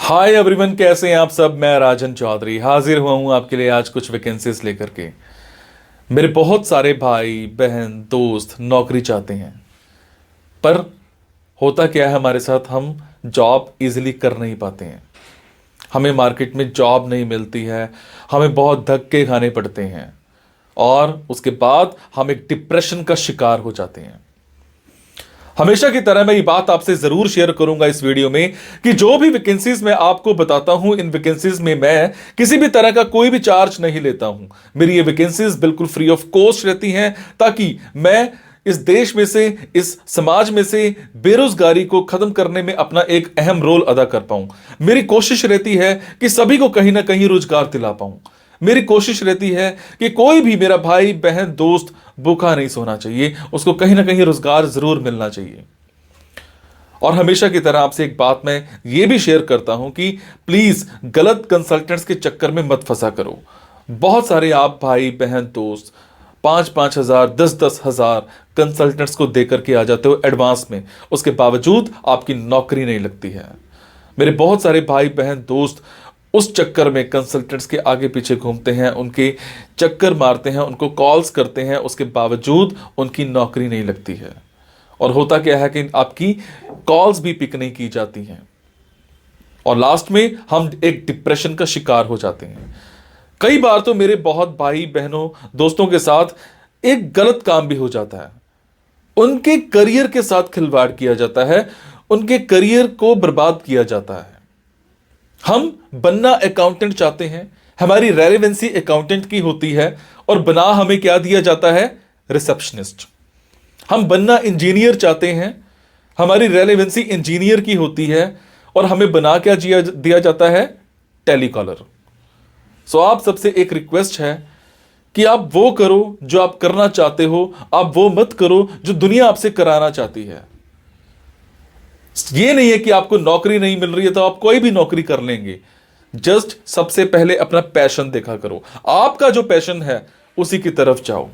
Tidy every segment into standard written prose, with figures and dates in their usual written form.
Hi everyone, कैसे हैं आप सब। मैं राजन चौधरी हाजिर हुआ हूं आपके लिए आज कुछ वैकेंसीज लेकर के। मेरे बहुत सारे भाई बहन दोस्त नौकरी चाहते हैं, पर होता क्या है हमारे साथ, हम जॉब इजीली कर नहीं पाते हैं। हमें मार्केट में जॉब नहीं मिलती है, हमें बहुत धक्के खाने पड़ते हैं और उसके बाद हम एक डिप्रेशन का शिकार हो जाते हैं। हमेशा की तरह मैं ये बात आपसे जरूर शेयर करूंगा इस वीडियो में कि जो भी वैकेंसीज मैं आपको बताता हूं, इन वैकेंसीज में मैं किसी भी तरह का कोई भी चार्ज नहीं लेता हूं। मेरी ये वैकेंसीज बिल्कुल फ्री ऑफ कॉस्ट रहती हैं, ताकि मैं इस देश में से, इस समाज में से बेरोजगारी को खत्म करने में अपना एक अहम रोल अदा कर पाऊं। मेरी कोशिश रहती है कि सभी को कहीं ना कहीं रोजगार दिला पाऊं। मेरी कोशिश रहती है कि कोई भी मेरा भाई बहन दोस्त भूखा नहीं सोना चाहिए, उसको कहीं ना कहीं रोजगार जरूर मिलना चाहिए। और हमेशा की तरह आपसे एक बात मैं ये भी शेयर करता हूं कि प्लीज गलत कंसल्टेंट्स के चक्कर में मत फंसा करो। बहुत सारे आप भाई बहन दोस्त 5,000 10,000 कंसल्टेंट्स को देकर के आ जाते हो एडवांस में, उसके बावजूद आपकी नौकरी नहीं लगती है। मेरे बहुत सारे भाई बहन दोस्त उस चक्कर में कंसल्टेंट्स के आगे पीछे घूमते हैं, उनके चक्कर मारते हैं, उनको कॉल्स करते हैं, उसके बावजूद उनकी नौकरी नहीं लगती है। और होता क्या है कि आपकी कॉल्स भी पिक नहीं की जाती हैं और लास्ट में हम एक डिप्रेशन का शिकार हो जाते हैं। कई बार तो मेरे बहुत भाई बहनों दोस्तों के साथ एक गलत काम भी हो जाता है। उनके करियर के साथ खिलवाड़ किया जाता है, उनके करियर को बर्बाद किया जाता है। हम बनना अकाउंटेंट चाहते हैं, हमारी रेलेवेंसी अकाउंटेंट की होती है और बना हमें क्या दिया जाता है, रिसेप्शनिस्ट। हम बनना इंजीनियर चाहते हैं, हमारी रेलेवेंसी इंजीनियर की होती है और हमें बना क्या दिया जाता है, टेलीकॉलर। सो आप सबसे एक रिक्वेस्ट है कि आप वो करो जो आप करना चाहते हो, आप वो मत करो जो दुनिया आपसे कराना चाहती है। ये नहीं है कि आपको नौकरी नहीं मिल रही है तो आप कोई भी नौकरी कर लेंगे। जस्ट सबसे पहले अपना पैशन देखा करो, आपका जो पैशन है उसी की तरफ जाओ।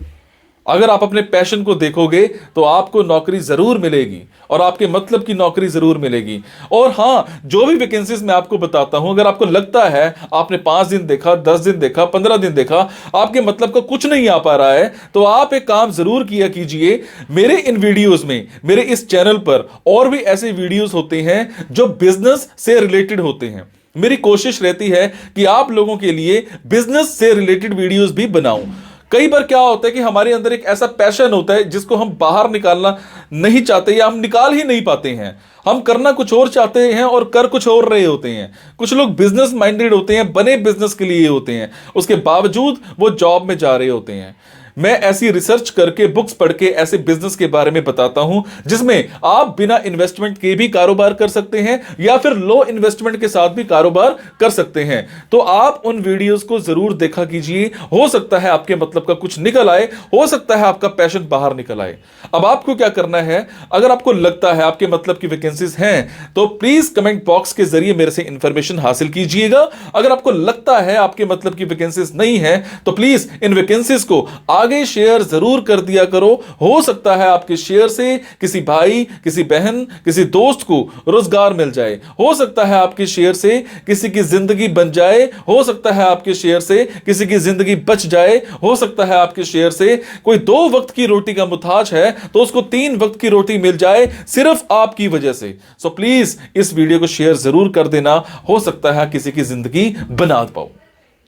अगर आप अपने पैशन को देखोगे तो आपको नौकरी जरूर मिलेगी और आपके मतलब की नौकरी जरूर मिलेगी। और हां, जो भी वैकेंसीज मैं आपको बताता हूं, अगर आपको लगता है आपने 5 दिन देखा, 10 दिन देखा, 15 दिन देखा, आपके मतलब का कुछ नहीं आ पा रहा है, तो आप एक काम जरूर किया कीजिए। मेरे इन वीडियोस में, मेरे इस चैनल पर और भी ऐसे वीडियोस होते हैं जो बिजनेस से रिलेटेड होते हैं। मेरी कोशिश रहती है कि आप लोगों के लिए बिजनेस से रिलेटेड वीडियोस भी बनाऊं। कई बार क्या होता है कि हमारे अंदर एक ऐसा पैशन होता है जिसको हम बाहर निकालना नहीं चाहते या हम निकाल ही नहीं पाते हैं। हम करना कुछ और चाहते हैं और कर कुछ और रहे होते हैं। कुछ लोग बिजनेस माइंडेड होते हैं, बने बिजनेस के लिए होते हैं, उसके बावजूद वो जॉब में जा रहे होते हैं। मैं ऐसी रिसर्च करके, बुक्स पढ़ के ऐसे बिजनेस के बारे में बताता हूं जिसमें आप बिना इन्वेस्टमेंट के भी कारोबार कर सकते हैं या फिर लो इन्वेस्टमेंट के साथ भी कारोबार कर सकते हैं। तो आप उन वीडियोस को जरूर देखा कीजिए। हो सकता है आपके मतलब का कुछ निकल आए, हो सकता है आपका पैशन बाहर निकल आए। अब आपको क्या करना है, अगर आपको लगता है आपके मतलब की वैकेंसीज हैं तो प्लीज कमेंट बॉक्स के जरिए मेरे से इंफॉर्मेशन हासिल कीजिएगा। अगर आपको लगता है आपके मतलब की वैकेंसीज नहीं है तो प्लीज इन वैकेंसीज को आगे शेयर जरूर कर दिया करो। हो सकता है आपके शेयर से किसी भाई, किसी बहन, किसी दोस्त को रोजगार मिल जाए। हो सकता है आपके शेयर से किसी की जिंदगी बन जाए। हो सकता है आपके शेयर से किसी की जिंदगी बच जाए। हो सकता है आपके शेयर से कोई 2 वक्त की रोटी का मुताज है तो उसको 3 वक्त की रोटी मिल जाए, सिर्फ आपकी वजह से। सो प्लीज इस वीडियो को शेयर जरूर कर देना। हो सकता है किसी की जिंदगी बना पाओ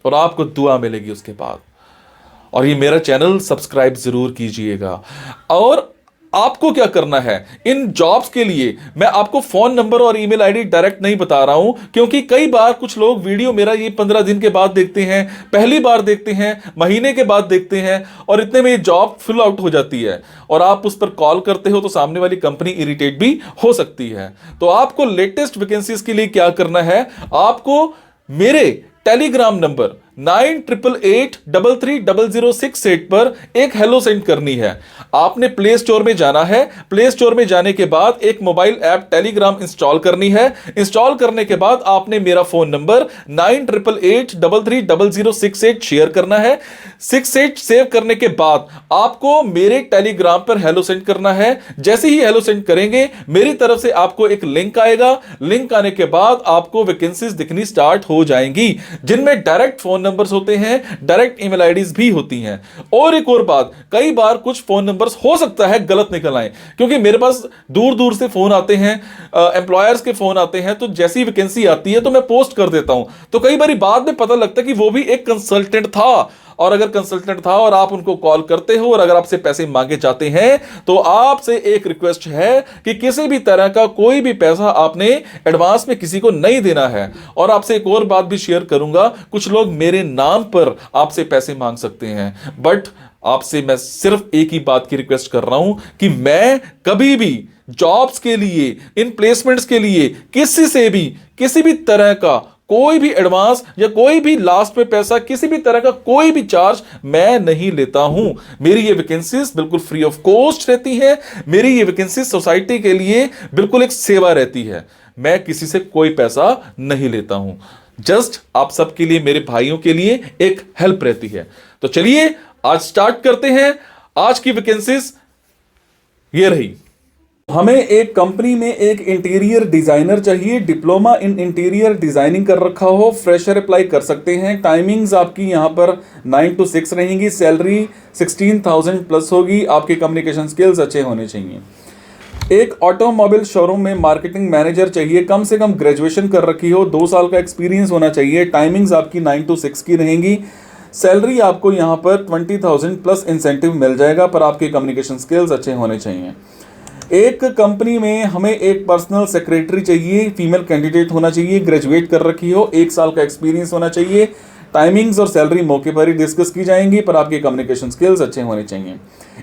और आपको दुआ मिलेगी उसके बाद। और ये मेरा चैनल सब्सक्राइब जरूर कीजिएगा। और आपको क्या करना है, इन जॉब्स के लिए मैं आपको फोन नंबर और ईमेल आईडी डायरेक्ट नहीं बता रहा हूं, क्योंकि कई बार कुछ लोग वीडियो मेरा ये 15 दिन के बाद देखते हैं, पहली बार देखते हैं, महीने के बाद देखते हैं और इतने में ये जॉब फिल आउट हो जाती है और आप उस पर कॉल करते हो तो सामने वाली कंपनी इरिटेट भी हो सकती है। तो आपको लेटेस्ट वैकेंसीज के लिए क्या करना है, आपको मेरे टेलीग्राम नंबर 9888330068 पर एक हेलो सेंड करनी है। आपने प्ले स्टोर में जाना है, प्ले स्टोर में जाने के बाद एक मोबाइल ऐप टेलीग्राम इंस्टॉल करनी है। इंस्टॉल करने के बाद आपने मेरा फोन नंबर 9888330068 शेयर करना है। 68 सेव करने के बाद आपको मेरे टेलीग्राम पर हेलो सेंड करना है। जैसे ही हेलो सेंड करेंगे मेरी तरफ से आपको एक लिंक आएगा। लिंक आने के बाद आपको वैकेंसीज दिखनी स्टार्ट हो जाएंगी, जिनमें डायरेक्ट फोन नंबर्स होते हैं, डायरेक्ट ईमेल आईडीज भी होती हैं। और एक और बात, कई बार कुछ फोन नंबर्स हो सकता है गलत निकल आए, क्योंकि मेरे पास दूर दूर से फोन आते हैं, एम्प्लॉयर्स के फोन आते हैं, तो जैसी वैकेंसी आती है तो मैं पोस्ट कर देता हूं। तो कई बार बाद में पता लगता है कि वो भी एक कंसल्टेंट था, और अगर कंसल्टेंट था और आप उनको कॉल करते हो और अगर आपसे पैसे मांगे जाते हैं, तो आपसे एक रिक्वेस्ट है कि किसी भी तरह का कोई भी पैसा आपने एडवांस में किसी को नहीं देना है। और आपसे एक और बात भी शेयर करूंगा, कुछ लोग मेरे नाम पर आपसे पैसे मांग सकते हैं, बट आपसे मैं सिर्फ एक ही बात की रिक्वेस्ट कर रहा हूं कि मैं कभी भी जॉब्स के लिए, इन प्लेसमेंट्स के लिए किसी से भी किसी भी तरह का कोई भी एडवांस या कोई भी लास्ट में पैसा, किसी भी तरह का कोई भी चार्ज मैं नहीं लेता हूं। मेरी ये वैकेंसीज बिल्कुल फ्री ऑफ कॉस्ट रहती है। मेरी ये वैकेंसीज सोसाइटी के लिए बिल्कुल एक सेवा रहती है। मैं किसी से कोई पैसा नहीं लेता हूं, जस्ट आप सबके लिए, मेरे भाइयों के लिए एक हेल्प रहती है। तो चलिए आज स्टार्ट करते हैं। आज की वैकेंसीज ये रही। हमें एक कंपनी में एक इंटीरियर डिजाइनर चाहिए, डिप्लोमा इन इंटीरियर डिजाइनिंग कर रखा हो, फ्रेशर अप्लाई कर सकते हैं। टाइमिंग्स आपकी यहां पर 9 to 6 रहेंगी। सैलरी 16,000 प्लस होगी। आपके कम्युनिकेशन स्किल्स अच्छे होने चाहिए। एक ऑटोमोबाइल शोरूम में मार्केटिंग मैनेजर चाहिए, कम से कम ग्रेजुएशन कर रखी हो, 2 साल का एक्सपीरियंस होना चाहिए। टाइमिंग्स आपकी 9 to 6 की रहेंगी। सैलरी आपको यहां पर 20,000 प्लस इंसेंटिव मिल जाएगा, पर आपके कम्युनिकेशन स्किल्स अच्छे होने चाहिए। एक कंपनी में हमें एक पर्सनल सेक्रेटरी चाहिए, फीमेल कैंडिडेट होना चाहिए, ग्रेजुएट कर रखी हो, 1 साल का एक्सपीरियंस होना चाहिए। टाइमिंग्स और सैलरी मौके पर ही डिस्कस की जाएंगी, पर आपके कम्युनिकेशन स्किल्स अच्छे होने चाहिए।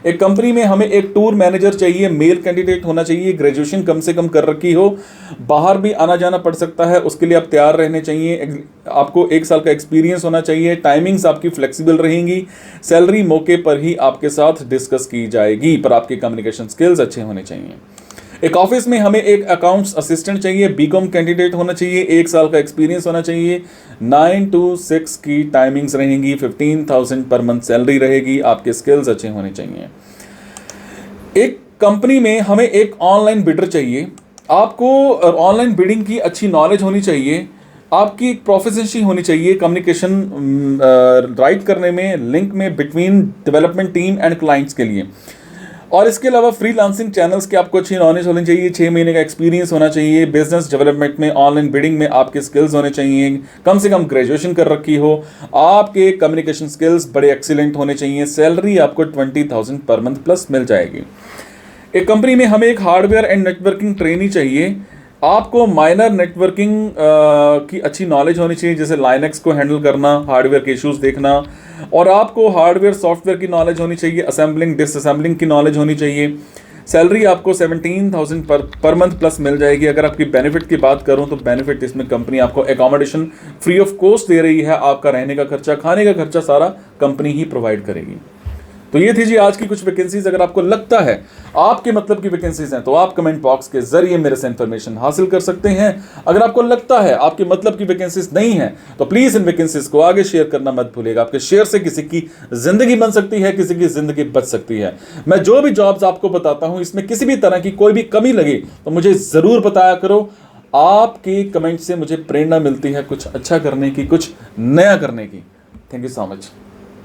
एक कंपनी में हमें एक टूर मैनेजर चाहिए, मेल कैंडिडेट होना चाहिए, ग्रेजुएशन कम से कम कर रखी हो, बाहर भी आना जाना पड़ सकता है, उसके लिए आप तैयार रहने चाहिए। आपको 1 साल का एक्सपीरियंस होना चाहिए। टाइमिंग्स आपकी फ्लेक्सिबल रहेंगी। सैलरी मौके पर ही आपके साथ डिस्कस की जाएगी, पर आपके कम्युनिकेशन स्किल्स अच्छे होने चाहिए। एक ऑफिस में हमें एक अकाउंट्स असिस्टेंट चाहिए, बीकॉम कैंडिडेट होना चाहिए, 1 साल का एक्सपीरियंस होना चाहिए। 9 to 6 की टाइमिंग्स रहेंगी। 15,000 पर मंथ सैलरी रहेगी। आपके स्किल्स अच्छे होने चाहिए। एक कंपनी में हमें एक ऑनलाइन बिडर चाहिए। आपको ऑनलाइन बिडिंग की अच्छी नॉलेज होनी चाहिए। आपकी एक प्रोफिशिएंसी होनी चाहिए कम्युनिकेशन राइट करने में, लिंक में between development team and clients के लिए। और इसके अलावा फ्रीलांसिंग चैनल्स की आपको अच्छी नॉलेज होनी चाहिए। 6 महीने का एक्सपीरियंस होना चाहिए। बिजनेस डेवलपमेंट में, ऑनलाइन बिडिंग में आपके स्किल्स होने चाहिए। कम से कम ग्रेजुएशन कर रखी हो। आपके कम्युनिकेशन स्किल्स बड़े एक्सीलेंट होने चाहिए। सैलरी आपको 20,000 पर मंथ प्लस मिल जाएगी। एक कंपनी में हमें एक हार्डवेयर एंड नेटवर्किंग ट्रेनी चाहिए। आपको माइनर नेटवर्किंग की अच्छी नॉलेज होनी चाहिए, जैसे लाइनक्स को हैंडल करना, हार्डवेयर के इश्यूज देखना, और आपको हार्डवेयर सॉफ्टवेयर की नॉलेज होनी चाहिए, असेंबलिंग डिसअसेंबलिंग की नॉलेज होनी चाहिए। सैलरी आपको 17,000 पर मंथ प्लस मिल जाएगी। अगर आपकी बेनिफिट की बात करूं तो बेनिफिट इसमें कंपनी आपको एकोमोडेशन फ्री ऑफ कॉस्ट दे रही है। आपका रहने का खर्चा, खाने का खर्चा सारा कंपनी ही प्रोवाइड करेगी। तो ये थी जी आज की कुछ वैकेंसीज। अगर आपको लगता है आपके मतलब की वैकेंसीज हैं तो आप कमेंट बॉक्स के जरिए मेरे से इंफॉर्मेशन हासिल कर सकते हैं। अगर आपको लगता है आपके मतलब की वैकेंसीज नहीं है तो प्लीज इन वैकेंसीज को आगे शेयर करना मत भूलिएगा। आपके शेयर से किसी की जिंदगी बन सकती है, किसी की जिंदगी बच सकती है। मैं जो भी जॉब्स आपको बताता हूं, इसमें किसी भी तरह की कोई भी कमी लगे तो मुझे जरूर बताया करो। आपके कमेंट से मुझे प्रेरणा मिलती है कुछ अच्छा करने की, कुछ नया करने की। Thank you so much.